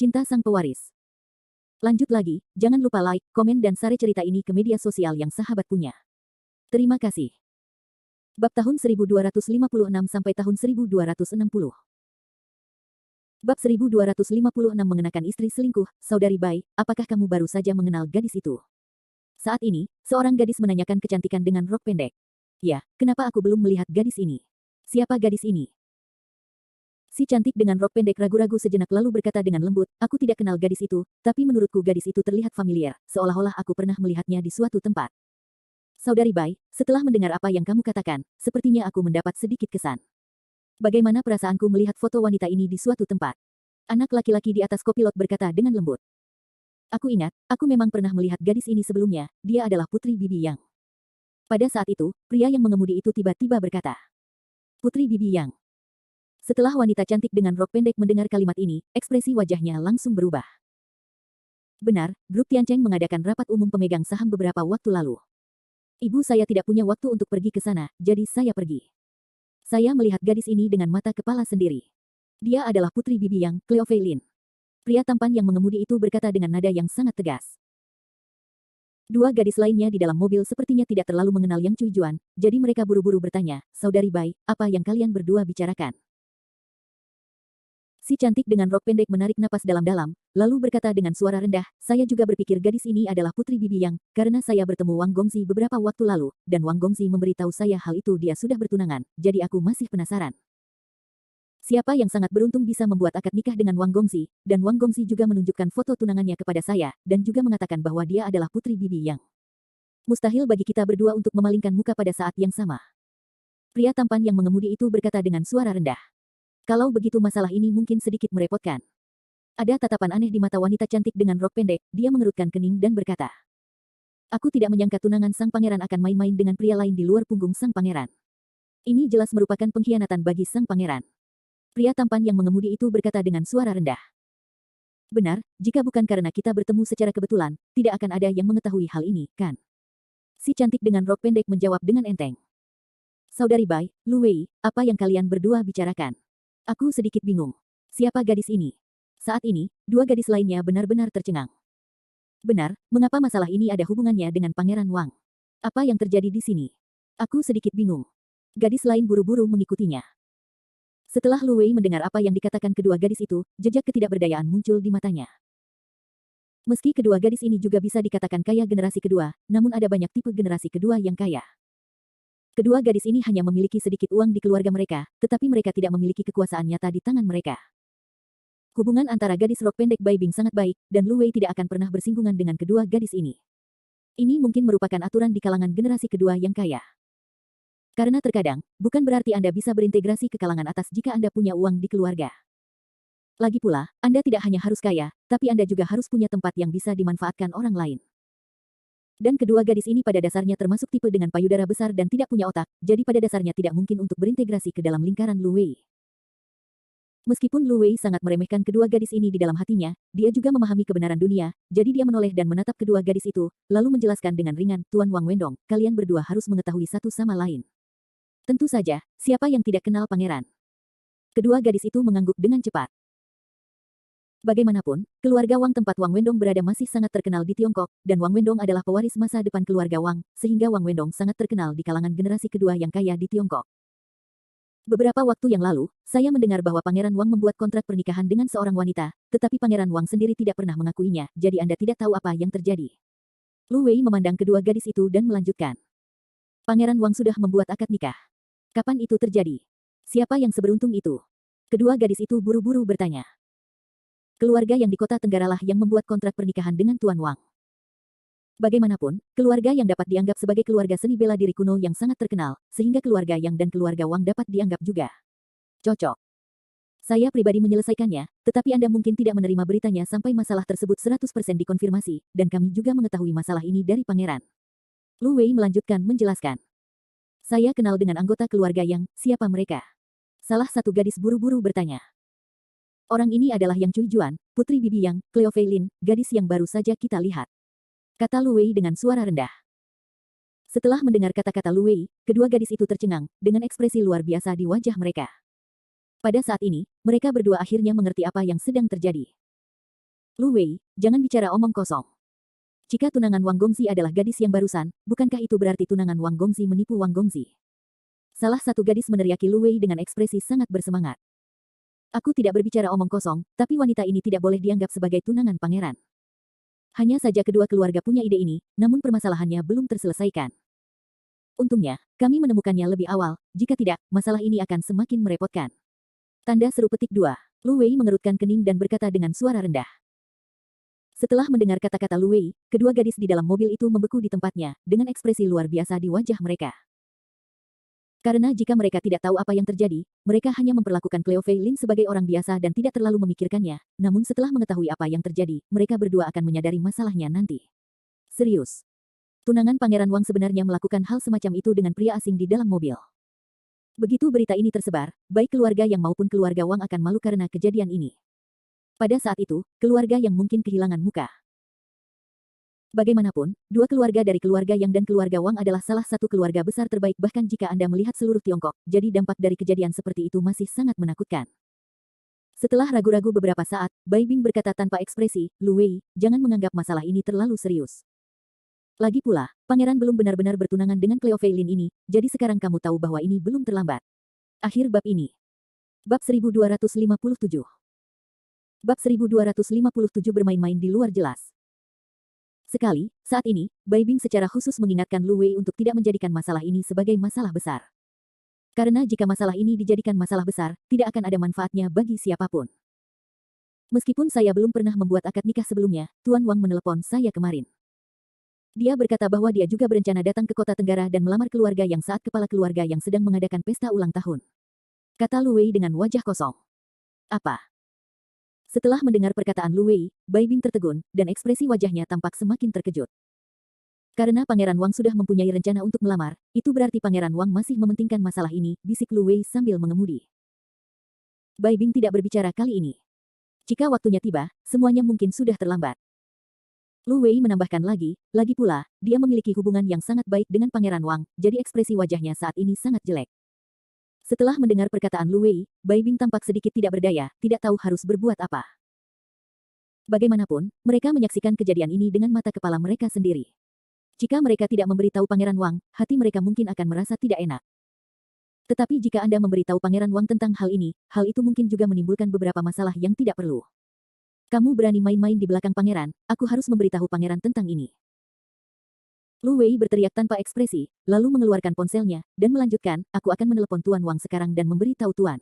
Cinta Sang Pewaris. Lanjut lagi, jangan lupa like, komen dan share cerita ini ke media sosial yang sahabat punya. Terima kasih. Bab tahun 1256 sampai tahun 1260. Bab 1256 mengenakan istri selingkuh. Saudari Bai, apakah kamu baru saja mengenal gadis itu? Saat ini, seorang gadis menanyakan kecantikan dengan rok pendek. Ya, kenapa aku belum melihat gadis ini? Siapa gadis ini? Si cantik dengan rok pendek ragu-ragu sejenak lalu berkata dengan lembut, aku tidak kenal gadis itu, tapi menurutku gadis itu terlihat familiar, seolah-olah aku pernah melihatnya di suatu tempat. Saudari Bai, setelah mendengar apa yang kamu katakan, sepertinya aku mendapat sedikit kesan. Bagaimana perasaanku melihat foto wanita ini di suatu tempat? Anak laki-laki di atas kopilot berkata dengan lembut. Aku ingat, aku memang pernah melihat gadis ini sebelumnya, dia adalah Putri Bibi Yang. Pada saat itu, pria yang mengemudi itu tiba-tiba berkata. Putri Bibi Yang. Setelah wanita cantik dengan rok pendek mendengar kalimat ini, ekspresi wajahnya langsung berubah. Benar, grup Tiancheng mengadakan rapat umum pemegang saham beberapa waktu lalu. Ibu saya tidak punya waktu untuk pergi ke sana, jadi saya pergi. Saya melihat gadis ini dengan mata kepala sendiri. Dia adalah Putri Bibi Yang, Cleo Fei Lin. Pria tampan yang mengemudi itu berkata dengan nada yang sangat tegas. Dua gadis lainnya di dalam mobil sepertinya tidak terlalu mengenal Yang Cui Juan, jadi mereka buru-buru bertanya, Saudari Bai, apa yang kalian berdua bicarakan? Si cantik dengan rok pendek menarik napas dalam-dalam, lalu berkata dengan suara rendah, saya juga berpikir gadis ini adalah Putri Bibi Yang, karena saya bertemu Wang Gongzi beberapa waktu lalu, dan Wang Gongzi memberitahu saya hal itu dia sudah bertunangan, jadi aku masih penasaran. Siapa yang sangat beruntung bisa membuat akad nikah dengan Wang Gongzi, dan Wang Gongzi juga menunjukkan foto tunangannya kepada saya, dan juga mengatakan bahwa dia adalah Putri Bibi Yang. Mustahil bagi kita berdua untuk memalingkan muka pada saat yang sama. Pria tampan yang mengemudi itu berkata dengan suara rendah. Kalau begitu masalah ini mungkin sedikit merepotkan. Ada tatapan aneh di mata wanita cantik dengan rok pendek, dia mengerutkan kening dan berkata. Aku tidak menyangka tunangan sang pangeran akan main-main dengan pria lain di luar punggung sang pangeran. Ini jelas merupakan pengkhianatan bagi sang pangeran. Pria tampan yang mengemudi itu berkata dengan suara rendah. Benar, jika bukan karena kita bertemu secara kebetulan, tidak akan ada yang mengetahui hal ini, kan? Si cantik dengan rok pendek menjawab dengan enteng. Saudari Bai, Lu Wei, apa yang kalian berdua bicarakan? Aku sedikit bingung. Siapa gadis ini? Saat ini, dua gadis lainnya benar-benar tercengang. Benar, mengapa masalah ini ada hubungannya dengan Pangeran Wang? Apa yang terjadi di sini? Aku sedikit bingung. Gadis lain buru-buru mengikutinya. Setelah Lu Wei mendengar apa yang dikatakan kedua gadis itu, jejak ketidakberdayaan muncul di matanya. Meski kedua gadis ini juga bisa dikatakan kaya generasi kedua, namun ada banyak tipe generasi kedua yang kaya. Kedua gadis ini hanya memiliki sedikit uang di keluarga mereka, tetapi mereka tidak memiliki kekuasaan nyata di tangan mereka. Hubungan antara gadis rok pendek Bai Bing sangat baik, dan Lu Wei tidak akan pernah bersinggungan dengan kedua gadis ini. Ini mungkin merupakan aturan di kalangan generasi kedua yang kaya. Karena terkadang, bukan berarti Anda bisa berintegrasi ke kalangan atas jika Anda punya uang di keluarga. Lagi pula, Anda tidak hanya harus kaya, tapi Anda juga harus punya tempat yang bisa dimanfaatkan orang lain. Dan kedua gadis ini pada dasarnya termasuk tipe dengan payudara besar dan tidak punya otak, jadi pada dasarnya tidak mungkin untuk berintegrasi ke dalam lingkaran Lu Wei. Meskipun Lu Wei sangat meremehkan kedua gadis ini di dalam hatinya, dia juga memahami kebenaran dunia, jadi dia menoleh dan menatap kedua gadis itu, lalu menjelaskan dengan ringan, Tuan Wang Wendong, kalian berdua harus mengetahui satu sama lain. Tentu saja, siapa yang tidak kenal pangeran? Kedua gadis itu mengangguk dengan cepat. Bagaimanapun, keluarga Wang tempat Wang Wendong berada masih sangat terkenal di Tiongkok, dan Wang Wendong adalah pewaris masa depan keluarga Wang, sehingga Wang Wendong sangat terkenal di kalangan generasi kedua yang kaya di Tiongkok. Beberapa waktu yang lalu, saya mendengar bahwa Pangeran Wang membuat kontrak pernikahan dengan seorang wanita, tetapi Pangeran Wang sendiri tidak pernah mengakuinya, jadi Anda tidak tahu apa yang terjadi. Lu Wei memandang kedua gadis itu dan melanjutkan. Pangeran Wang sudah membuat akad nikah. Kapan itu terjadi? Siapa yang seberuntung itu? Kedua gadis itu buru-buru bertanya. Keluarga yang di kota Tenggaralah yang membuat kontrak pernikahan dengan Tuan Wang. Bagaimanapun, keluarga yang dapat dianggap sebagai keluarga seni bela diri kuno yang sangat terkenal, sehingga keluarga Yang dan keluarga Wang dapat dianggap juga cocok. Saya pribadi menyelesaikannya, tetapi Anda mungkin tidak menerima beritanya sampai masalah tersebut 100% dikonfirmasi, dan kami juga mengetahui masalah ini dari pangeran. Lu Wei melanjutkan menjelaskan. Saya kenal dengan anggota keluarga Yang, siapa mereka? Salah satu gadis buru-buru bertanya. Orang ini adalah Yang Cui Juan, Putri Bibi Yang, Cleo Fei Lin, gadis yang baru saja kita lihat. Kata Lu Wei dengan suara rendah. Setelah mendengar kata-kata Lu Wei, kedua gadis itu tercengang, dengan ekspresi luar biasa di wajah mereka. Pada saat ini, mereka berdua akhirnya mengerti apa yang sedang terjadi. Lu Wei, jangan bicara omong kosong. Jika tunangan Wang Gongzi adalah gadis yang barusan, bukankah itu berarti tunangan Wang Gongzi menipu Wang Gongzi? Salah satu gadis meneriaki Lu Wei dengan ekspresi sangat bersemangat. Aku tidak berbicara omong kosong, tapi wanita ini tidak boleh dianggap sebagai tunangan pangeran. Hanya saja kedua keluarga punya ide ini, namun permasalahannya belum terselesaikan. Untungnya, kami menemukannya lebih awal, jika tidak, masalah ini akan semakin merepotkan. Tanda seru petik 2. Lu Wei mengerutkan kening dan berkata dengan suara rendah. Setelah mendengar kata-kata Lu Wei, kedua gadis di dalam mobil itu membeku di tempatnya, dengan ekspresi luar biasa di wajah mereka. Karena jika mereka tidak tahu apa yang terjadi, mereka hanya memperlakukan Cleo Fei Lin sebagai orang biasa dan tidak terlalu memikirkannya, namun setelah mengetahui apa yang terjadi, mereka berdua akan menyadari masalahnya nanti. Serius. Tunangan Pangeran Wang sebenarnya melakukan hal semacam itu dengan pria asing di dalam mobil. Begitu berita ini tersebar, baik keluarga Yang maupun keluarga Wang akan malu karena kejadian ini. Pada saat itu, keluarga Yang mungkin kehilangan muka. Bagaimanapun, dua keluarga dari keluarga Yang dan keluarga Wang adalah salah satu keluarga besar terbaik bahkan jika Anda melihat seluruh Tiongkok, jadi dampak dari kejadian seperti itu masih sangat menakutkan. Setelah ragu-ragu beberapa saat, Bai Bing berkata tanpa ekspresi, Lu Wei, jangan menganggap masalah ini terlalu serius. Lagi pula, pangeran belum benar-benar bertunangan dengan Cleo Fei Lin ini, jadi sekarang kamu tahu bahwa ini belum terlambat. Akhir bab ini. Bab 1257. Bab 1257 bermain-main di luar jelas. Sekali, saat ini, Bai Bing secara khusus mengingatkan Lu Wei untuk tidak menjadikan masalah ini sebagai masalah besar. Karena jika masalah ini dijadikan masalah besar, tidak akan ada manfaatnya bagi siapapun. Meskipun saya belum pernah membuat akad nikah sebelumnya, Tuan Wang menelepon saya kemarin. Dia berkata bahwa dia juga berencana datang ke kota Tenggara dan melamar keluarga Yang saat kepala keluarga Yang sedang mengadakan pesta ulang tahun. Kata Lu Wei dengan wajah kosong. Apa? Setelah mendengar perkataan Lu Wei, Bai Bing tertegun, dan ekspresi wajahnya tampak semakin terkejut. Karena Pangeran Wang sudah mempunyai rencana untuk melamar, itu berarti Pangeran Wang masih mementingkan masalah ini, bisik Lu Wei sambil mengemudi. Bai Bing tidak berbicara kali ini. Jika waktunya tiba, semuanya mungkin sudah terlambat. Lu Wei menambahkan lagi pula, dia memiliki hubungan yang sangat baik dengan Pangeran Wang, jadi ekspresi wajahnya saat ini sangat jelek. Setelah mendengar perkataan Lu Wei, Bai Bing tampak sedikit tidak berdaya, tidak tahu harus berbuat apa. Bagaimanapun, mereka menyaksikan kejadian ini dengan mata kepala mereka sendiri. Jika mereka tidak memberitahu Pangeran Wang, hati mereka mungkin akan merasa tidak enak. Tetapi jika Anda memberitahu Pangeran Wang tentang hal ini, hal itu mungkin juga menimbulkan beberapa masalah yang tidak perlu. Kamu berani main-main di belakang Pangeran, aku harus memberitahu Pangeran tentang ini. Lu Wei berteriak tanpa ekspresi, lalu mengeluarkan ponselnya, dan melanjutkan, aku akan menelepon Tuan Wang sekarang dan memberitahu Tuan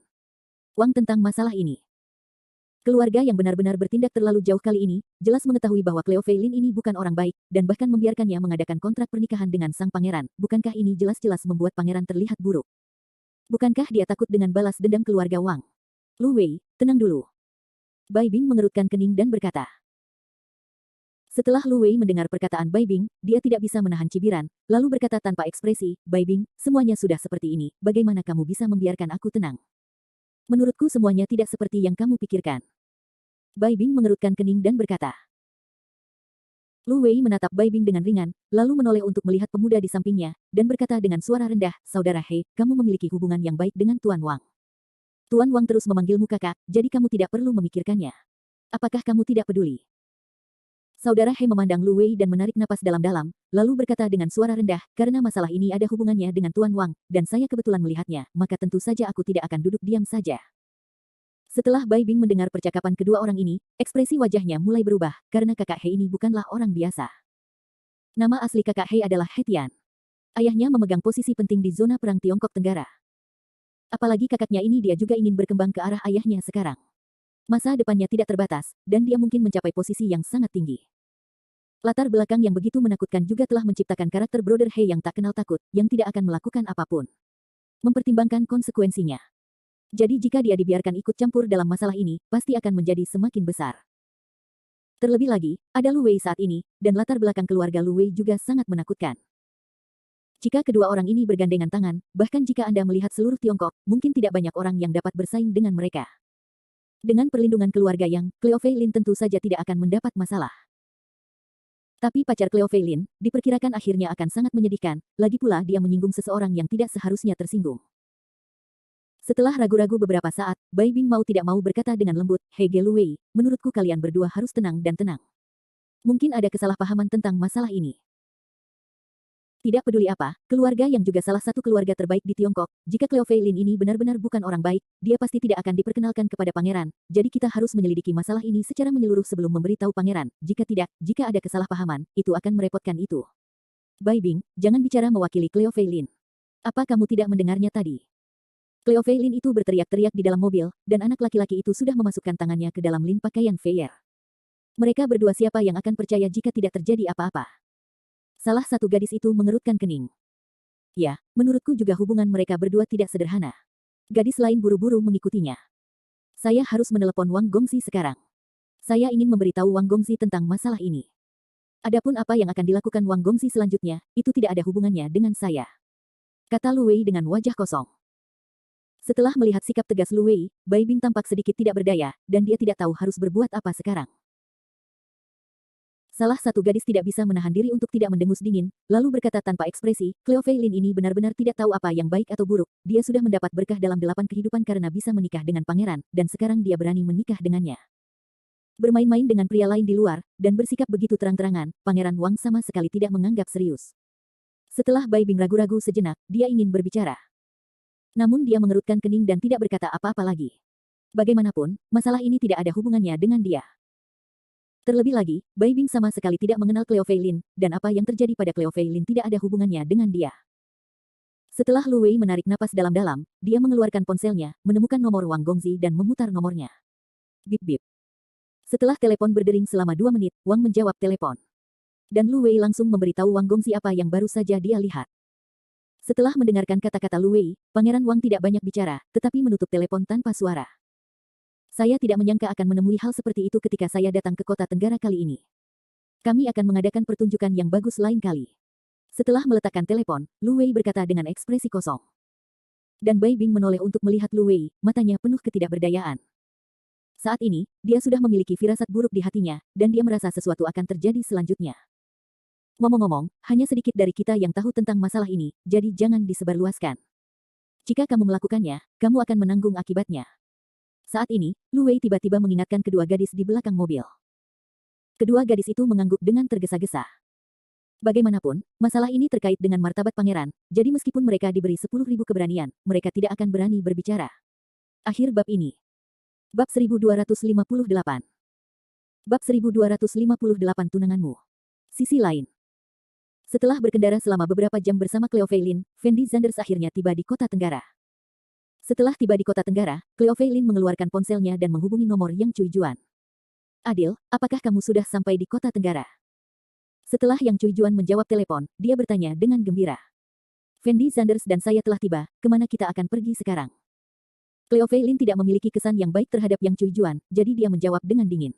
Wang tentang masalah ini. Keluarga Yang benar-benar bertindak terlalu jauh kali ini, jelas mengetahui bahwa Cleo Fei Lin ini bukan orang baik, dan bahkan membiarkannya mengadakan kontrak pernikahan dengan sang pangeran. Bukankah ini jelas-jelas membuat pangeran terlihat buruk? Bukankah dia takut dengan balas dendam keluarga Wang? Lu Wei, tenang dulu. Bai Bing mengerutkan kening dan berkata. Setelah Lu Wei mendengar perkataan Bai Bing, dia tidak bisa menahan cibiran, lalu berkata tanpa ekspresi, Bai Bing, semuanya sudah seperti ini, bagaimana kamu bisa membiarkan aku tenang? Menurutku semuanya tidak seperti yang kamu pikirkan. Bai Bing mengerutkan kening dan berkata. Lu Wei menatap Bai Bing dengan ringan, lalu menoleh untuk melihat pemuda di sampingnya, dan berkata dengan suara rendah, Saudara He, kamu memiliki hubungan yang baik dengan Tuan Wang. Tuan Wang terus memanggilmu kakak, jadi kamu tidak perlu memikirkannya. Apakah kamu tidak peduli? Saudara He memandang Lu Wei dan menarik napas dalam-dalam, lalu berkata dengan suara rendah, karena masalah ini ada hubungannya dengan Tuan Wang, dan saya kebetulan melihatnya, maka tentu saja aku tidak akan duduk diam saja. Setelah Bai Bing mendengar percakapan kedua orang ini, ekspresi wajahnya mulai berubah, karena kakak He ini bukanlah orang biasa. Nama asli kakak He adalah He Tian. Ayahnya memegang posisi penting di zona perang Tiongkok Tenggara. Apalagi kakaknya ini dia juga ingin berkembang ke arah ayahnya sekarang. Masa depannya tidak terbatas, dan dia mungkin mencapai posisi yang sangat tinggi. Latar belakang yang begitu menakutkan juga telah menciptakan karakter Brother He yang tak kenal takut, yang tidak akan melakukan apapun. Mempertimbangkan konsekuensinya. Jadi jika dia dibiarkan ikut campur dalam masalah ini, pasti akan menjadi semakin besar. Terlebih lagi, ada Lu Wei saat ini, dan latar belakang keluarga Lu Wei juga sangat menakutkan. Jika kedua orang ini bergandengan tangan, bahkan jika Anda melihat seluruh Tiongkok, mungkin tidak banyak orang yang dapat bersaing dengan mereka. Dengan perlindungan keluarga Yang, Cleo Fei Lin tentu saja tidak akan mendapat masalah. Tapi pacar Cleo Fei Lin, diperkirakan akhirnya akan sangat menyedihkan, lagi pula dia menyinggung seseorang yang tidak seharusnya tersinggung. Setelah ragu-ragu beberapa saat, Bai Bing mau tidak mau berkata dengan lembut, "Hei Geluwei, menurutku kalian berdua harus tenang dan tenang. Mungkin ada kesalahpahaman tentang masalah ini. Tidak peduli apa, keluarga yang juga salah satu keluarga terbaik di Tiongkok, jika Cleo Fei Lin ini benar-benar bukan orang baik, dia pasti tidak akan diperkenalkan kepada pangeran, jadi kita harus menyelidiki masalah ini secara menyeluruh sebelum memberitahu pangeran, jika tidak, jika ada kesalahpahaman, itu akan merepotkan itu." "Bai Bing, jangan bicara mewakili Cleo Fei Lin. Apa kamu tidak mendengarnya tadi?" Cleo Fei Lin itu berteriak-teriak di dalam mobil, dan anak laki-laki itu sudah memasukkan tangannya ke dalam lin pakaian Feier. Mereka berdua siapa yang akan percaya jika tidak terjadi apa-apa? Salah satu gadis itu mengerutkan kening. "Ya, menurutku juga hubungan mereka berdua tidak sederhana." Gadis lain buru-buru mengikutinya. "Saya harus menelepon Wang Gongxi sekarang. Saya ingin memberitahu Wang Gongxi tentang masalah ini. Adapun apa yang akan dilakukan Wang Gongxi selanjutnya, itu tidak ada hubungannya dengan saya," kata Lu Wei dengan wajah kosong. Setelah melihat sikap tegas Lu Wei, Bai Bing tampak sedikit tidak berdaya, dan dia tidak tahu harus berbuat apa sekarang. Salah satu gadis tidak bisa menahan diri untuk tidak mendengus dingin, lalu berkata tanpa ekspresi, "Cleo Fei Lin ini benar-benar tidak tahu apa yang baik atau buruk. Dia sudah mendapat berkah dalam 8 kehidupan karena bisa menikah dengan pangeran, dan sekarang dia berani menikah dengannya. Bermain-main dengan pria lain di luar, dan bersikap begitu terang-terangan, Pangeran Wang sama sekali tidak menganggap serius." Setelah Bai Bing ragu-ragu sejenak, dia ingin berbicara. Namun dia mengerutkan kening dan tidak berkata apa-apa lagi. Bagaimanapun, masalah ini tidak ada hubungannya dengan dia. Terlebih lagi, Bai Bing sama sekali tidak mengenal Cleo Fei Lin, dan apa yang terjadi pada Cleo Fei Lin tidak ada hubungannya dengan dia. Setelah Lu Wei menarik napas dalam-dalam, dia mengeluarkan ponselnya, menemukan nomor Wang Gongxi dan memutar nomornya. Bip-bip. Setelah telepon berdering selama 2 menit, Wang menjawab telepon. Dan Lu Wei langsung memberitahu Wang Gongxi apa yang baru saja dia lihat. Setelah mendengarkan kata-kata Lu Wei, Pangeran Wang tidak banyak bicara, tetapi menutup telepon tanpa suara. "Saya tidak menyangka akan menemui hal seperti itu ketika saya datang ke kota Tenggara kali ini. Kami akan mengadakan pertunjukan yang bagus lain kali." Setelah meletakkan telepon, Lu Wei berkata dengan ekspresi kosong. Dan Bai Bing menoleh untuk melihat Lu Wei, matanya penuh ketidakberdayaan. Saat ini, dia sudah memiliki firasat buruk di hatinya, dan dia merasa sesuatu akan terjadi selanjutnya. "Ngomong-ngomong, hanya sedikit dari kita yang tahu tentang masalah ini, jadi jangan disebarluaskan. Jika kamu melakukannya, kamu akan menanggung akibatnya." Saat ini, Lu Wei tiba-tiba mengingatkan kedua gadis di belakang mobil. Kedua gadis itu mengangguk dengan tergesa-gesa. Bagaimanapun, masalah ini terkait dengan martabat pangeran, jadi meskipun mereka diberi 10.000 keberanian, mereka tidak akan berani berbicara. Akhir bab ini. Bab 1258. Bab 1258 tunanganmu. Sisi lain. Setelah berkendara selama beberapa jam bersama Cleo Fei Lin, Fendi Zanders akhirnya tiba di kota Tenggara. Setelah tiba di kota Tenggara, Cleo Fei Lin mengeluarkan ponselnya dan menghubungi nomor Yang Cui Juan. "Adil, apakah kamu sudah sampai di kota Tenggara?" Setelah Yang Cui Juan menjawab telepon, dia bertanya dengan gembira. "Fendi Zanders dan saya telah tiba, kemana kita akan pergi sekarang?" Cleo Fei Lin tidak memiliki kesan yang baik terhadap Yang Cui Juan, jadi dia menjawab dengan dingin.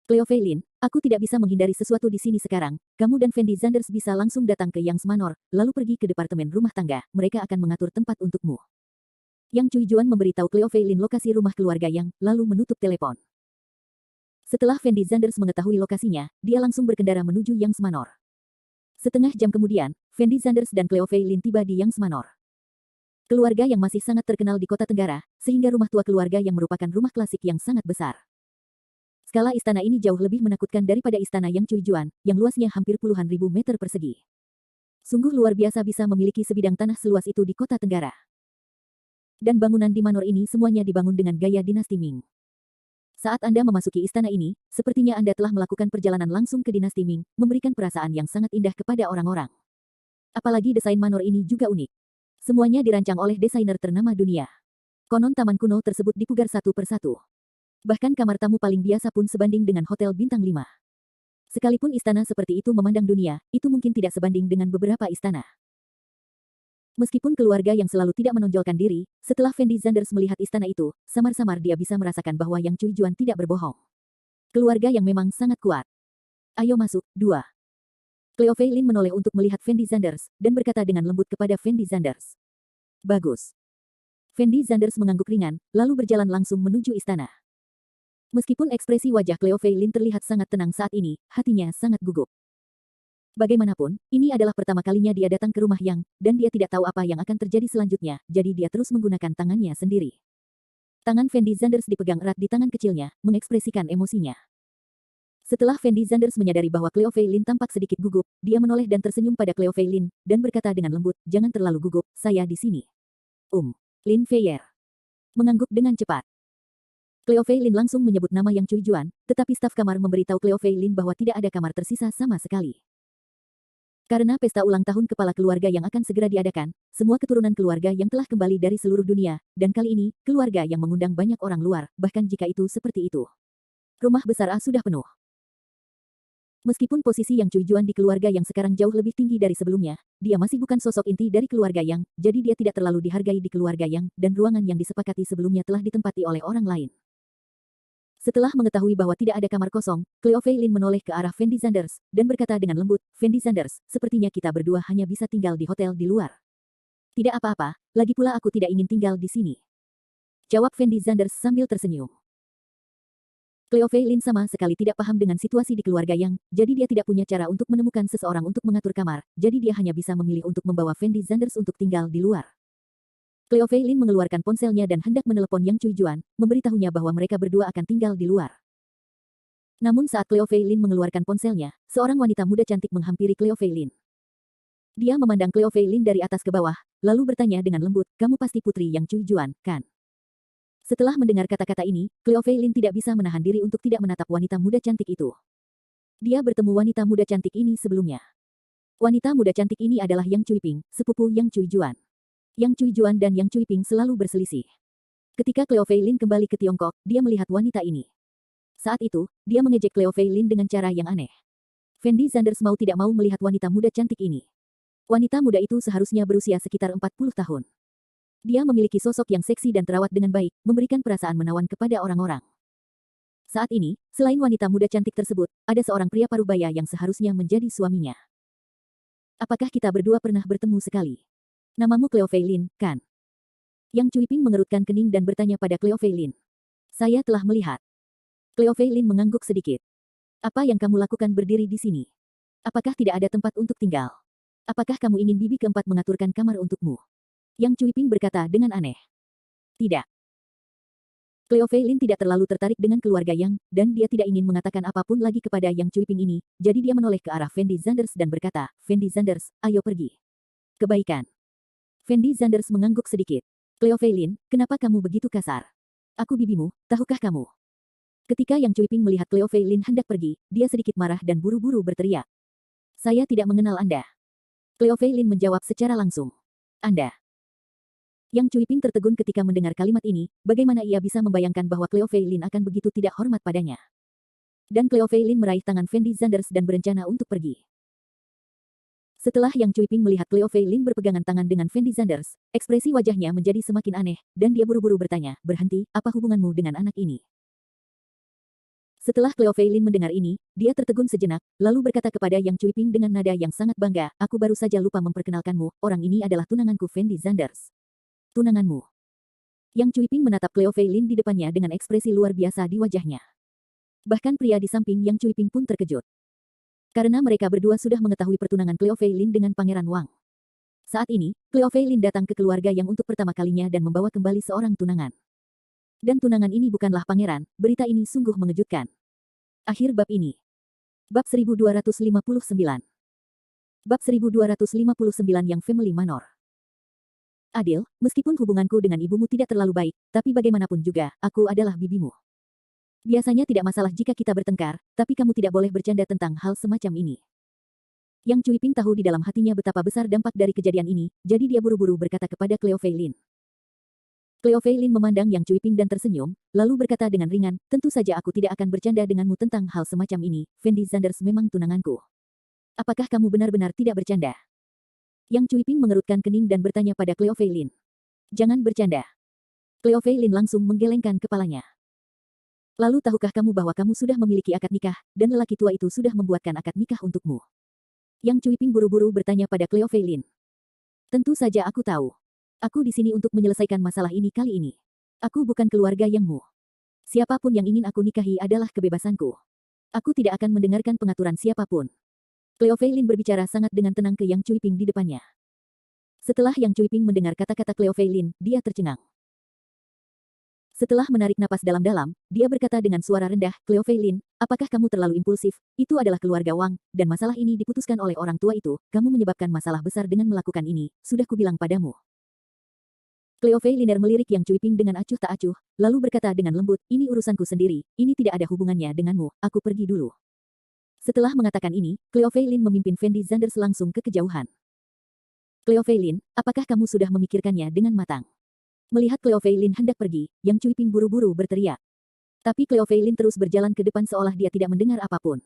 "Cleo Fei Lin, aku tidak bisa menghindari sesuatu di sini sekarang. Kamu dan Fendi Zanders bisa langsung datang ke Yang Manor, lalu pergi ke departemen rumah tangga. Mereka akan mengatur tempat untukmu." Yang Cui Juan memberitahu Cleo Fei Lin lokasi rumah keluarga Yang, lalu menutup telepon. Setelah Fendi Zanders mengetahui lokasinya, dia langsung berkendara menuju Yang Manor. Setengah jam kemudian, Fendi Zanders dan Cleo Fei Lin tiba di Yang Manor. Keluarga yang masih sangat terkenal di kota Tenggara, sehingga rumah tua keluarga yang merupakan rumah klasik yang sangat besar. Skala istana ini jauh lebih menakutkan daripada istana Yang Cui Juan, yang luasnya hampir puluhan ribu meter persegi. Sungguh luar biasa bisa memiliki sebidang tanah seluas itu di kota Tenggara. Dan bangunan di manor ini semuanya dibangun dengan gaya dinasti Ming. Saat Anda memasuki istana ini, sepertinya Anda telah melakukan perjalanan langsung ke dinasti Ming, memberikan perasaan yang sangat indah kepada orang-orang. Apalagi desain manor ini juga unik. Semuanya dirancang oleh desainer ternama dunia. Konon taman kuno tersebut dipugar satu persatu. Bahkan kamar tamu paling biasa pun sebanding dengan hotel bintang 5. Sekalipun istana seperti itu memandang dunia, itu mungkin tidak sebanding dengan beberapa istana. Meskipun keluarga yang selalu tidak menonjolkan diri, setelah Fendi Zanders melihat istana itu, samar-samar dia bisa merasakan bahwa Yang Cui Juan tidak berbohong. Keluarga yang memang sangat kuat. "Ayo masuk, 2. Cleo Fei Lin menoleh untuk melihat Fendi Zanders, dan berkata dengan lembut kepada Fendi Zanders. "Bagus." Fendi Zanders mengangguk ringan, lalu berjalan langsung menuju istana. Meskipun ekspresi wajah Cleo Fei Lin terlihat sangat tenang saat ini, hatinya sangat gugup. Bagaimanapun, ini adalah pertama kalinya dia datang ke rumah Yang, dan dia tidak tahu apa yang akan terjadi selanjutnya, jadi dia terus menggunakan tangannya sendiri. Tangan Fendi Zanders dipegang erat di tangan kecilnya, mengekspresikan emosinya. Setelah Fendi Zanders menyadari bahwa Cleo Fei Lin tampak sedikit gugup, dia menoleh dan tersenyum pada Cleo Fei Lin, dan berkata dengan lembut, jangan terlalu gugup, saya di sini. Lin Feier. Mengangguk dengan cepat. Cleo Fei Lin langsung menyebut nama Yang Cui Juan, tetapi staf kamar memberitahu Cleo Fei Lin bahwa tidak ada kamar tersisa sama sekali. Karena pesta ulang tahun kepala keluarga yang akan segera diadakan, semua keturunan keluarga yang telah kembali dari seluruh dunia, dan kali ini, keluarga yang mengundang banyak orang luar, bahkan jika itu seperti itu. Rumah besar A sudah penuh. Meskipun posisi Yang Cui Juan di keluarga yang sekarang jauh lebih tinggi dari sebelumnya, dia masih bukan sosok inti dari keluarga Yang, jadi dia tidak terlalu dihargai di keluarga Yang, dan ruangan yang disepakati sebelumnya telah ditempati oleh orang lain. Setelah mengetahui bahwa tidak ada kamar kosong, Cleo Fei Lin menoleh ke arah Fendi Zanders, dan berkata dengan lembut, Fendi Zanders, sepertinya kita berdua hanya bisa tinggal di hotel di luar. Tidak apa-apa, lagi pula aku tidak ingin tinggal di sini. Jawab Fendi Zanders sambil tersenyum. Cleo Fei Lin sama sekali tidak paham dengan situasi di keluarga Yang, jadi dia tidak punya cara untuk menemukan seseorang untuk mengatur kamar, jadi dia hanya bisa memilih untuk membawa Fendi Zanders untuk tinggal di luar. Cleo Fei Lin mengeluarkan ponselnya dan hendak menelepon Yang Cui Juan, memberitahunya bahwa mereka berdua akan tinggal di luar. Namun saat Cleo Fei Lin mengeluarkan ponselnya, seorang wanita muda cantik menghampiri Cleo Fei Lin. Dia memandang Cleo Fei Lin dari atas ke bawah, lalu bertanya dengan lembut, kamu pasti putri Yang Cui Juan, kan? Setelah mendengar kata-kata ini, Cleo Fei Lin tidak bisa menahan diri untuk tidak menatap wanita muda cantik itu. Dia bertemu wanita muda cantik ini sebelumnya. Wanita muda cantik ini adalah Yang Cui Ping, sepupu Yang Cui Juan. Yang Cui Juan dan Yang Cui Ping selalu berselisih. Ketika Cleo Fei Lin kembali ke Tiongkok, dia melihat wanita ini. Saat itu, dia mengejek Cleo Fei Lin dengan cara yang aneh. Fendi Zanders mau tidak mau melihat wanita muda cantik ini. Wanita muda itu seharusnya berusia sekitar 40 tahun. Dia memiliki sosok yang seksi dan terawat dengan baik, memberikan perasaan menawan kepada orang-orang. Saat ini, selain wanita muda cantik tersebut, ada seorang pria parubaya yang seharusnya menjadi suaminya. Apakah kita berdua pernah bertemu sekali? Namamu Cleo Fei Lin, kan? Yang Cui Ping mengerutkan kening dan bertanya pada Cleo Fei Lin. Saya telah melihat. Cleo Fei Lin mengangguk sedikit. Apa yang kamu lakukan berdiri di sini? Apakah tidak ada tempat untuk tinggal? Apakah kamu ingin bibi keempat mengaturkan kamar untukmu? Yang Cui Ping berkata dengan aneh. Tidak. Cleo Fei Lin tidak terlalu tertarik dengan keluarga Yang, dan dia tidak ingin mengatakan apapun lagi kepada Yang Cui Ping ini, jadi dia menoleh ke arah Fendi Zanders dan berkata, Fendi Zanders, ayo pergi. Kebaikan. Fendi Zanders mengangguk sedikit. Cleo Fei Lin, kenapa kamu begitu kasar? Aku bibimu, tahukah kamu? Ketika Yang Cui Ping melihat Cleo Fei Lin hendak pergi, dia sedikit marah dan buru-buru berteriak. Saya tidak mengenal Anda. Cleo Fei Lin menjawab secara langsung. Anda. Yang Cui Ping tertegun ketika mendengar kalimat ini, bagaimana ia bisa membayangkan bahwa Cleo Fei Lin akan begitu tidak hormat padanya. Dan Cleo Fei Lin meraih tangan Fendi Zanders dan berencana untuk pergi. Setelah Yang Cui Ping melihat Cleo Fei Lin berpegangan tangan dengan Fendi Zanders, ekspresi wajahnya menjadi semakin aneh, dan dia buru-buru bertanya, berhenti, apa hubunganmu dengan anak ini? Setelah Cleo Fei Lin mendengar ini, dia tertegun sejenak, lalu berkata kepada Yang Cui Ping dengan nada yang sangat bangga, aku baru saja lupa memperkenalkanmu, orang ini adalah tunanganku Fendi Zanders. Tunanganmu. Yang Cui Ping menatap Cleo Fei Lin di depannya dengan ekspresi luar biasa di wajahnya. Bahkan pria di samping Yang Cui Ping pun terkejut. Karena mereka berdua sudah mengetahui pertunangan Cleo Fei Lin dengan Pangeran Wang. Saat ini, Cleo Fei Lin datang ke keluarga Yang untuk pertama kalinya dan membawa kembali seorang tunangan. Dan tunangan ini bukanlah pangeran, berita ini sungguh mengejutkan. Akhir bab ini. Bab 1259. Bab 1259 Yang Family Manor. Adil, meskipun hubunganku dengan ibumu tidak terlalu baik, tapi bagaimanapun juga, aku adalah bibimu. Biasanya tidak masalah jika kita bertengkar, tapi kamu tidak boleh bercanda tentang hal semacam ini. Yang Cui Ping tahu di dalam hatinya betapa besar dampak dari kejadian ini, jadi dia buru-buru berkata kepada Cleo Fei Lin. Cleo Fei Lin memandang Yang Cui Ping dan tersenyum, lalu berkata dengan ringan, tentu saja aku tidak akan bercanda denganmu tentang hal semacam ini, Fendi Zanders memang tunanganku. Apakah kamu benar-benar tidak bercanda? Yang Cui Ping mengerutkan kening dan bertanya pada Cleo Fei Lin. Jangan bercanda. Cleo Fei Lin langsung menggelengkan kepalanya. Lalu tahukah kamu bahwa kamu sudah memiliki akad nikah, dan lelaki tua itu sudah membuatkan akad nikah untukmu? Yang Cui Ping buru-buru bertanya pada Cleo Fei Lin. Tentu saja aku tahu. Aku di sini untuk menyelesaikan masalah ini kali ini. Aku bukan keluarga Yangmu. Siapapun yang ingin aku nikahi adalah kebebasanku. Aku tidak akan mendengarkan pengaturan siapapun. Cleo Feilin berbicara sangat dengan tenang ke Yang Cuiping di depannya. Setelah Yang Cuiping mendengar kata-kata Cleo Feilin, dia tercengang. Setelah menarik napas dalam-dalam, dia berkata dengan suara rendah, Cleo Feilin, apakah kamu terlalu impulsif? Itu adalah keluarga Wang, dan masalah ini diputuskan oleh orang tua itu. Kamu menyebabkan masalah besar dengan melakukan ini. Sudah kubilang padamu. Cleo Feiliner melirik Yang Cuiping dengan acuh tak acuh, lalu berkata dengan lembut, ini urusanku sendiri, ini tidak ada hubungannya denganmu, aku pergi dulu. Setelah mengatakan ini, Cleo Feilin memimpin Fendi Zanders langsung ke kejauhan. Cleo Feilin, apakah kamu sudah memikirkannya dengan matang? Melihat Cleo Feilin hendak pergi, Yang Cuiping buru-buru berteriak. Tapi Cleo Feilin terus berjalan ke depan seolah dia tidak mendengar apapun.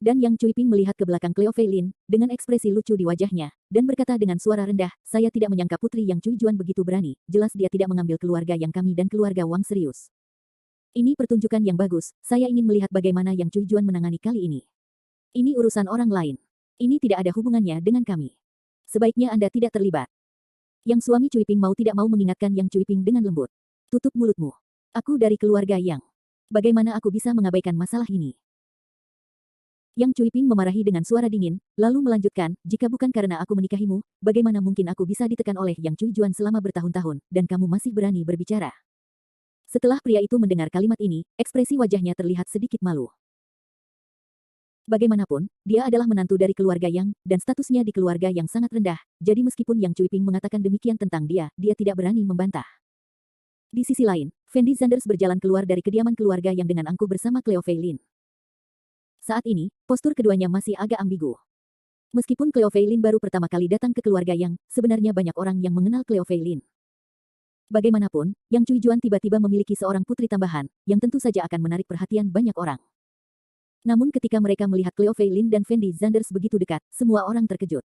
Dan Yang Cuiping melihat ke belakang Cleo Feilin, dengan ekspresi lucu di wajahnya, dan berkata dengan suara rendah, saya tidak menyangka putri Yang Cuijuan begitu berani, jelas dia tidak mengambil keluarga yang kami dan keluarga Wang serius. Ini pertunjukan yang bagus, saya ingin melihat bagaimana Yang Cuijuan menangani kali ini. Ini urusan orang lain. Ini tidak ada hubungannya dengan kami. Sebaiknya Anda tidak terlibat. Yang suami Cuiping mau tidak mau mengingatkan Yang Cuiping dengan lembut. Tutup mulutmu. Aku dari keluarga Yang. Bagaimana aku bisa mengabaikan masalah ini? Yang Cuiping memarahi dengan suara dingin, lalu melanjutkan, jika bukan karena aku menikahimu, bagaimana mungkin aku bisa ditekan oleh Yang Cuijuan selama bertahun-tahun, dan kamu masih berani berbicara? Setelah pria itu mendengar kalimat ini, ekspresi wajahnya terlihat sedikit malu. Bagaimanapun, dia adalah menantu dari keluarga Yang, dan statusnya di keluarga yang sangat rendah, jadi meskipun Yang Cuiping mengatakan demikian tentang dia tidak berani membantah. Di sisi lain, Fendi Zanders berjalan keluar dari kediaman keluarga Yang dengan angkuh bersama Cleo Feilin. Saat ini, postur keduanya masih agak ambigu. Meskipun Cleo Feilin baru pertama kali datang ke keluarga Yang, sebenarnya banyak orang yang mengenal Cleo Feilin. Bagaimanapun, Yang Cuijuan tiba-tiba memiliki seorang putri tambahan, yang tentu saja akan menarik perhatian banyak orang. Namun ketika mereka melihat Cleo Feilin dan Fendi Zanders begitu dekat, semua orang terkejut.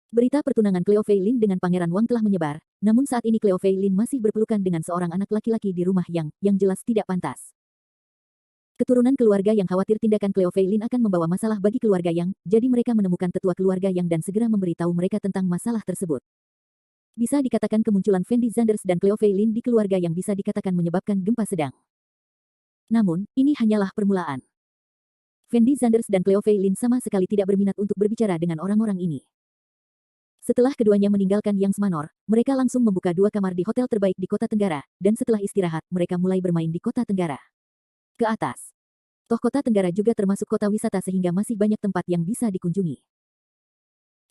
Berita pertunangan Cleo Feilin dengan Pangeran Wang telah menyebar, namun saat ini Cleo Feilin masih berpelukan dengan seorang anak laki-laki di rumah yang jelas tidak pantas. Keturunan keluarga Yang khawatir tindakan Cleo Feilin akan membawa masalah bagi keluarga Yang, jadi mereka menemukan tetua keluarga Yang dan segera memberitahu mereka tentang masalah tersebut. Bisa dikatakan kemunculan Fendi Zanders dan Cleo Feilin di keluarga Yang bisa dikatakan menyebabkan gempa sedang. Namun, ini hanyalah permulaan. Fendi Zanders dan Cleo Feilin sama sekali tidak berminat untuk berbicara dengan orang-orang ini. Setelah keduanya meninggalkan Yang Manor, mereka langsung membuka 2 kamar di hotel terbaik di Kota Tenggara, dan setelah istirahat, mereka mulai bermain di Kota Tenggara. Ke atas. Toh Kota Tenggara juga termasuk kota wisata sehingga masih banyak tempat yang bisa dikunjungi.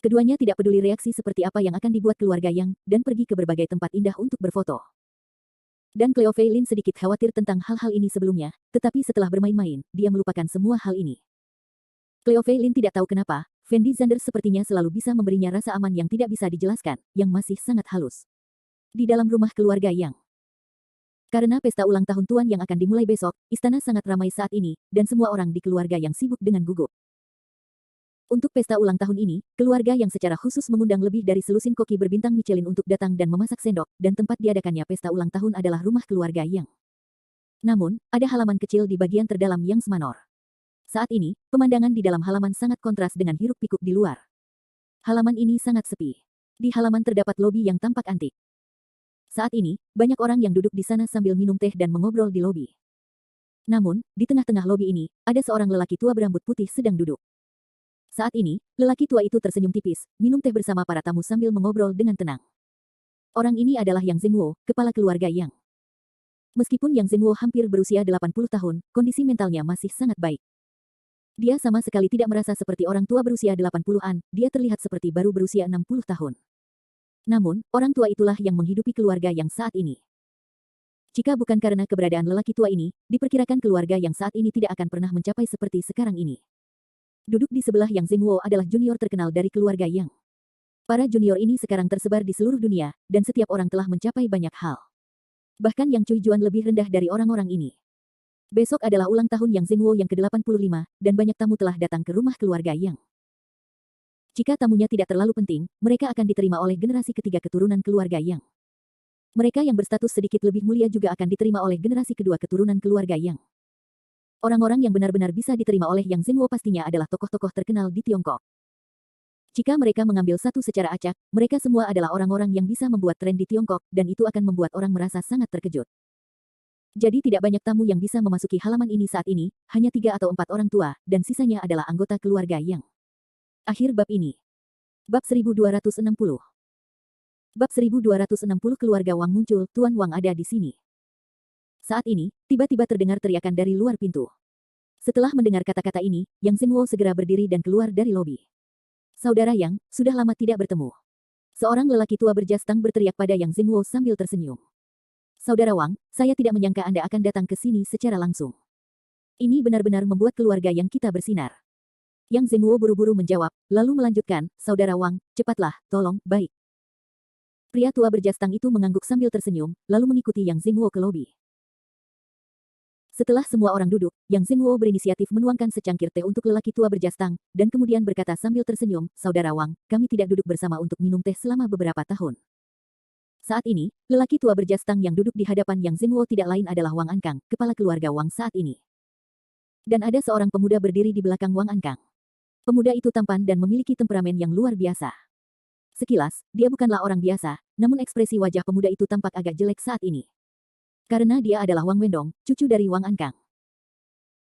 Keduanya tidak peduli reaksi seperti apa yang akan dibuat keluarga Yang, dan pergi ke berbagai tempat indah untuk berfoto. Dan Cleo Feilin sedikit khawatir tentang hal-hal ini sebelumnya, tetapi setelah bermain-main, dia melupakan semua hal ini. Cleo Feilin tidak tahu kenapa, Fendi Zanders sepertinya selalu bisa memberinya rasa aman yang tidak bisa dijelaskan, yang masih sangat halus. Di dalam rumah keluarga Yang. Karena pesta ulang tahun Tuan yang akan dimulai besok, istana sangat ramai saat ini, dan semua orang di keluarga Yang sibuk dengan gugup. Untuk pesta ulang tahun ini, keluarga Yang secara khusus mengundang lebih dari selusin koki berbintang Michelin untuk datang dan memasak sendok, dan tempat diadakannya pesta ulang tahun adalah rumah keluarga Yang. Namun, ada halaman kecil di bagian terdalam Yang Manor. Saat ini, pemandangan di dalam halaman sangat kontras dengan hiruk-pikuk di luar. Halaman ini sangat sepi. Di halaman terdapat lobi yang tampak antik. Saat ini, banyak orang yang duduk di sana sambil minum teh dan mengobrol di lobi. Namun, di tengah-tengah lobi ini, ada seorang lelaki tua berambut putih sedang duduk. Saat ini, lelaki tua itu tersenyum tipis, minum teh bersama para tamu sambil mengobrol dengan tenang. Orang ini adalah Yang Zhengwo, kepala keluarga Yang. Meskipun Yang Zhengwo hampir berusia 80 tahun, kondisi mentalnya masih sangat baik. Dia sama sekali tidak merasa seperti orang tua berusia 80-an, dia terlihat seperti baru berusia 60 tahun. Namun, orang tua itulah yang menghidupi keluarga Yang saat ini. Jika bukan karena keberadaan lelaki tua ini, diperkirakan keluarga Yang saat ini tidak akan pernah mencapai seperti sekarang ini. Duduk di sebelah Yang Zhengwo adalah junior terkenal dari keluarga Yang. Para junior ini sekarang tersebar di seluruh dunia, dan setiap orang telah mencapai banyak hal. Bahkan Yang Cuijuan lebih rendah dari orang-orang ini. Besok adalah ulang tahun Yang Zhengwo yang ke-85, dan banyak tamu telah datang ke rumah keluarga Yang. Jika tamunya tidak terlalu penting, mereka akan diterima oleh generasi ketiga keturunan keluarga Yang. Mereka yang berstatus sedikit lebih mulia juga akan diterima oleh generasi kedua keturunan keluarga Yang. Orang-orang yang benar-benar bisa diterima oleh Yang Zhengwo pastinya adalah tokoh-tokoh terkenal di Tiongkok. Jika mereka mengambil satu secara acak, mereka semua adalah orang-orang yang bisa membuat tren di Tiongkok, dan itu akan membuat orang merasa sangat terkejut. Jadi tidak banyak tamu yang bisa memasuki halaman ini saat ini, hanya 3 atau 4 orang tua, dan sisanya adalah anggota keluarga Yang. Akhir bab ini. Bab 1260. Bab 1260 keluarga Wang muncul, Tuan Wang ada di sini. Saat ini, tiba-tiba terdengar teriakan dari luar pintu. Setelah mendengar kata-kata ini, Yang Xingwo segera berdiri dan keluar dari lobi. Saudara Yang, sudah lama tidak bertemu. Seorang lelaki tua berjas tang berteriak pada Yang Xingwo sambil tersenyum. Saudara Wang, saya tidak menyangka Anda akan datang ke sini secara langsung. Ini benar-benar membuat keluarga yang kita bersinar. Yang Xingwo buru-buru menjawab, lalu melanjutkan, Saudara Wang, cepatlah, tolong, baik. Pria tua berjas tang itu mengangguk sambil tersenyum, lalu mengikuti Yang Xingwo ke lobi. Setelah semua orang duduk, Yang Xingwo berinisiatif menuangkan secangkir teh untuk lelaki tua berjas tang, dan kemudian berkata sambil tersenyum, Saudara Wang, kami tidak duduk bersama untuk minum teh selama beberapa tahun. Saat ini, lelaki tua berjas tang yang duduk di hadapan Yang Xingwo tidak lain adalah Wang Ankang, kepala keluarga Wang saat ini. Dan ada seorang pemuda berdiri di belakang Wang Ankang. Pemuda itu tampan dan memiliki temperamen yang luar biasa. Sekilas, dia bukanlah orang biasa, namun ekspresi wajah pemuda itu tampak agak jelek saat ini. Karena dia adalah Wang Wendong, cucu dari Wang Ankang.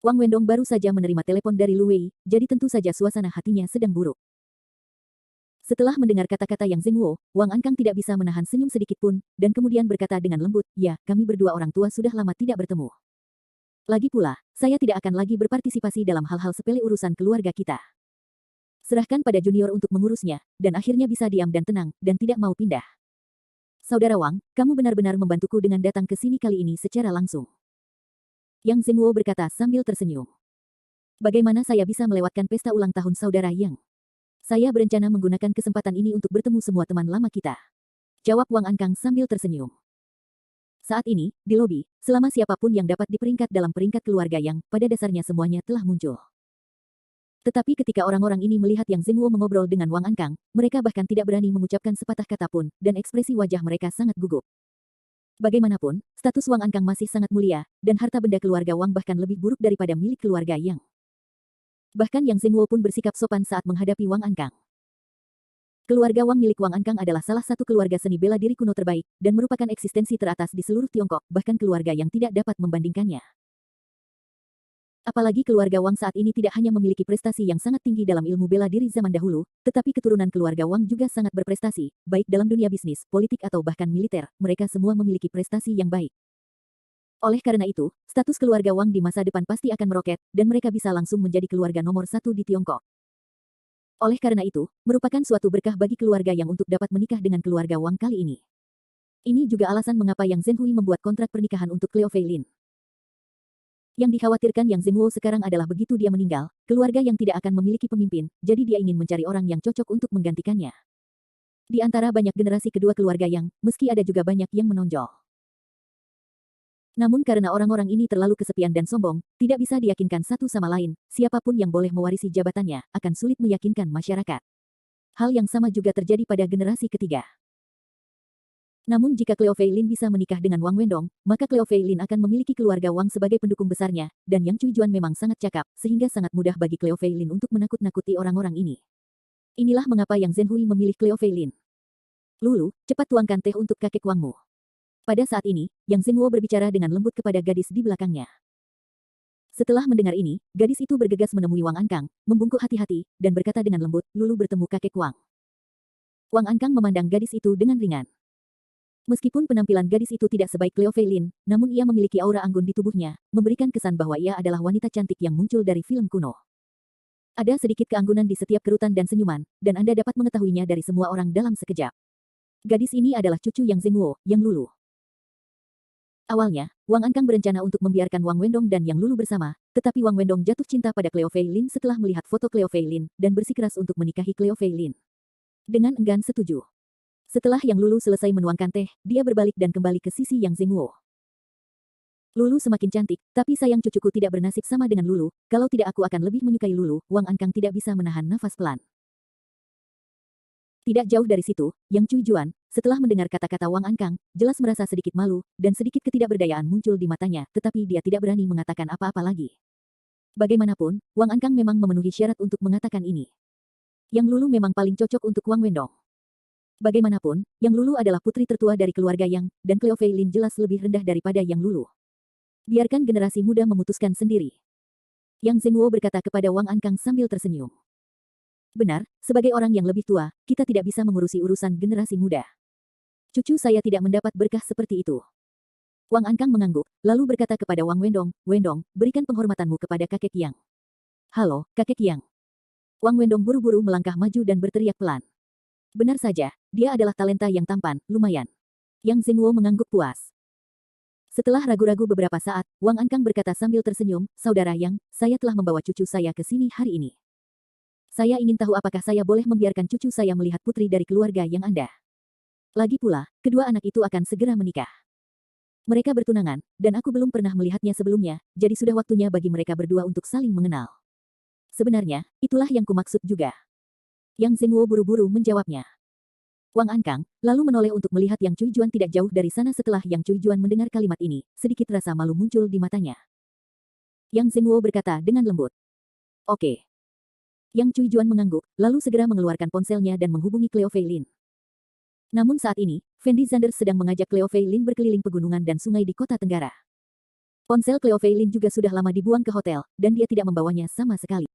Wang Wendong baru saja menerima telepon dari Lu Wei, jadi tentu saja suasana hatinya sedang buruk. Setelah mendengar kata-kata Yang Xingwo, Wang Ankang tidak bisa menahan senyum sedikit pun, dan kemudian berkata dengan lembut, ya, kami berdua orang tua sudah lama tidak bertemu. Lagi pula, saya tidak akan lagi berpartisipasi dalam hal-hal sepele urusan keluarga kita. Serahkan pada junior untuk mengurusnya, dan akhirnya bisa diam dan tenang, dan tidak mau pindah. Saudara Wang, kamu benar-benar membantuku dengan datang ke sini kali ini secara langsung. Yang Xingwo berkata sambil tersenyum. Bagaimana saya bisa melewatkan pesta ulang tahun saudara Yang? Saya berencana menggunakan kesempatan ini untuk bertemu semua teman lama kita. Jawab Wang Ankang sambil tersenyum. Saat ini, di lobi, selama siapapun yang dapat diperingkat dalam peringkat keluarga Yang, pada dasarnya semuanya telah muncul. Tetapi ketika orang-orang ini melihat Yang Xingwo mengobrol dengan Wang Ankang, mereka bahkan tidak berani mengucapkan sepatah kata pun, dan ekspresi wajah mereka sangat gugup. Bagaimanapun, status Wang Ankang masih sangat mulia, dan harta benda keluarga Wang bahkan lebih buruk daripada milik keluarga Yang. Bahkan Yang Xingwo pun bersikap sopan saat menghadapi Wang Ankang. Keluarga Wang milik Wang Ankang adalah salah satu keluarga seni bela diri kuno terbaik, dan merupakan eksistensi teratas di seluruh Tiongkok, bahkan keluarga yang tidak dapat membandingkannya. Apalagi keluarga Wang saat ini tidak hanya memiliki prestasi yang sangat tinggi dalam ilmu bela diri zaman dahulu, tetapi keturunan keluarga Wang juga sangat berprestasi, baik dalam dunia bisnis, politik atau bahkan militer, mereka semua memiliki prestasi yang baik. Oleh karena itu, status keluarga Wang di masa depan pasti akan meroket, dan mereka bisa langsung menjadi keluarga nomor 1 di Tiongkok. Oleh karena itu, merupakan suatu berkah bagi keluarga Yang untuk dapat menikah dengan keluarga Wang kali ini. Ini juga alasan mengapa Yang Zhenhui membuat kontrak pernikahan untuk Cleo Feilin. Yang dikhawatirkan Yang Xingwo sekarang adalah begitu dia meninggal, keluarga Yang tidak akan memiliki pemimpin, jadi dia ingin mencari orang yang cocok untuk menggantikannya. Di antara banyak generasi kedua keluarga Yang, meski ada juga banyak yang menonjol. Namun karena orang-orang ini terlalu kesepian dan sombong, tidak bisa diyakinkan satu sama lain, siapapun yang boleh mewarisi jabatannya, akan sulit meyakinkan masyarakat. Hal yang sama juga terjadi pada generasi ketiga. Namun jika Cleo Feilin bisa menikah dengan Wang Wendong, maka Cleo Feilin akan memiliki keluarga Wang sebagai pendukung besarnya, dan Yang Cuijuan memang sangat cakap, sehingga sangat mudah bagi Cleo Feilin untuk menakut-nakuti orang-orang ini. Inilah mengapa Yang Zhenhui memilih Cleo Feilin. Lulu, cepat tuangkan teh untuk kakek Wangmu. Pada saat ini, Yang Xingwo berbicara dengan lembut kepada gadis di belakangnya. Setelah mendengar ini, gadis itu bergegas menemui Wang Ankang, membungkuk hati-hati, dan berkata dengan lembut, Lulu bertemu kakek Wang. Wang Ankang memandang gadis itu dengan ringan. Meskipun penampilan gadis itu tidak sebaik Cleo Feilin, namun ia memiliki aura anggun di tubuhnya, memberikan kesan bahwa ia adalah wanita cantik yang muncul dari film kuno. Ada sedikit keanggunan di setiap kerutan dan senyuman, dan Anda dapat mengetahuinya dari semua orang dalam sekejap. Gadis ini adalah cucu Yang Xingwo, Yang Lulu. Awalnya, Wang Ankang berencana untuk membiarkan Wang Wendong dan Yang Lulu bersama, tetapi Wang Wendong jatuh cinta pada Cleo Feilin setelah melihat foto Cleo Feilin, dan bersikeras untuk menikahi Cleo Feilin. Dengan enggan setuju. Setelah Yang Lulu selesai menuangkan teh, dia berbalik dan kembali ke sisi Yang Xingwo. Lulu semakin cantik, tapi sayang cucuku tidak bernasib sama dengan Lulu, kalau tidak aku akan lebih menyukai Lulu. Wang Ankang tidak bisa menahan nafas pelan. Tidak jauh dari situ, Yang Cuijuan, setelah mendengar kata-kata Wang Ankang, jelas merasa sedikit malu, dan sedikit ketidakberdayaan muncul di matanya, tetapi dia tidak berani mengatakan apa-apa lagi. Bagaimanapun, Wang Ankang memang memenuhi syarat untuk mengatakan ini. Yang Lulu memang paling cocok untuk Wang Wendong. Bagaimanapun, Yang Lulu adalah putri tertua dari keluarga Yang, dan Cleo Feilin jelas lebih rendah daripada Yang Lulu. Biarkan generasi muda memutuskan sendiri. Yang Zhengguo berkata kepada Wang Ankang sambil tersenyum. Benar, sebagai orang yang lebih tua, kita tidak bisa mengurusi urusan generasi muda. Cucu saya tidak mendapat berkah seperti itu. Wang Ankang mengangguk, lalu berkata kepada Wang Wendong, Wendong, berikan penghormatanmu kepada kakek Yang. Halo, kakek Yang. Wang Wendong buru-buru melangkah maju dan berteriak pelan. Benar saja, dia adalah talenta yang tampan, lumayan. Yang Zhengguo mengangguk puas. Setelah ragu-ragu beberapa saat, Wang Ankang berkata sambil tersenyum, Saudara Yang, saya telah membawa cucu saya ke sini hari ini. Saya ingin tahu apakah saya boleh membiarkan cucu saya melihat putri dari keluarga yang Anda. Lagi pula, kedua anak itu akan segera menikah. Mereka bertunangan, dan aku belum pernah melihatnya sebelumnya, jadi sudah waktunya bagi mereka berdua untuk saling mengenal. Sebenarnya, itulah yang kumaksud juga. Yang Zhengguo buru-buru menjawabnya. Wang Ankang, lalu menoleh untuk melihat Yang Cuijuan tidak jauh dari sana setelah Yang Cuijuan mendengar kalimat ini, sedikit rasa malu muncul di matanya. Yang Zhengguo berkata dengan lembut. Oke. Yang Cuijuan mengangguk, lalu segera mengeluarkan ponselnya dan menghubungi Cleo Fei Lin. Namun saat ini, Fendi Zander sedang mengajak Cleo Fei Lin berkeliling pegunungan dan sungai di kota Tenggara. Ponsel Cleo Fei Lin juga sudah lama dibuang ke hotel, dan dia tidak membawanya sama sekali.